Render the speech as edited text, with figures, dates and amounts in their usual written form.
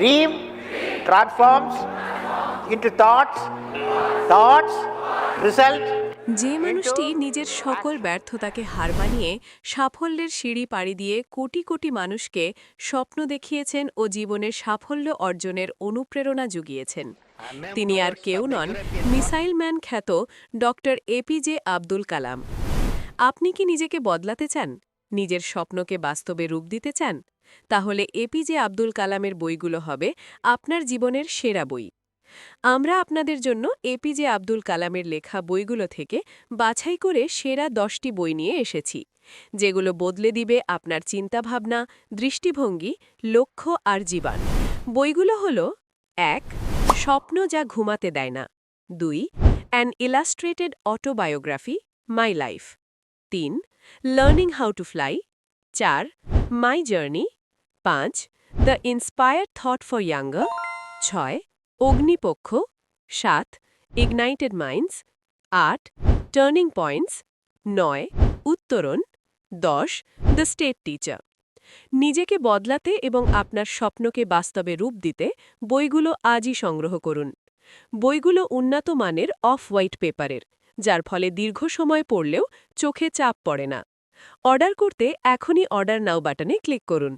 Dream transforms into thoughts, thoughts result যে মানুষটি into নিজের সকল ব্যর্থতাকে হার মানিয়ে সাফল্যের সিঁড়ি পাড়ি দিয়ে কোটি কোটি মানুষকে স্বপ্ন দেখিয়েছেন ও জীবনের সাফল্য অর্জনের অনুপ্রেরণা জুগিয়েছেন তিনি আর কেউ নন মিসাইল ম্যান খ্যাত ডক্টর এপিজে আব্দুল কালাম। আপনি কি নিজেকে বদলাতে চান, নিজের স্বপ্নকে বাস্তবে রূপ দিতে চান? তাহলে এপিজে আব্দুল কালামের বইগুলো হবে আপনার জীবনের সেরা বই। আমরা আপনাদের জন্য এপিজে আব্দুল কালামের লেখা বইগুলো থেকে বাছাই করে সেরা 10টি বই নিয়ে এসেছি, যেগুলো বদলে দিবে আপনার চিন্তাভাবনা, দৃষ্টিভঙ্গি, লক্ষ্য আর জীবন। বইগুলো হল ১. স্বপ্ন যা ঘুমাতে দেয় না। ২. An illustrated autobiography, my life. ৩. Learning how to fly. ৪. My journey. ৫. The inspired thought for younger. ৬. অগ্নিপক্ষ। ৭. Ignited minds. ৮. Turning points. ৯. উত্তরণ। ১০. The state teacher. নিজেকে বদলাতে এবং আপনার স্বপ্নকে বাস্তবে রূপ দিতে বইগুলো আজই সংগ্রহ করুন। বইগুলো উন্নত মানের অফ হোয়াইট পেপারের, যার ফলে দীর্ঘ সময় পড়লেও চোখে চাপ পড়ে না। অর্ডার করতে এখনই অর্ডার নাও বাটনে ক্লিক করুন।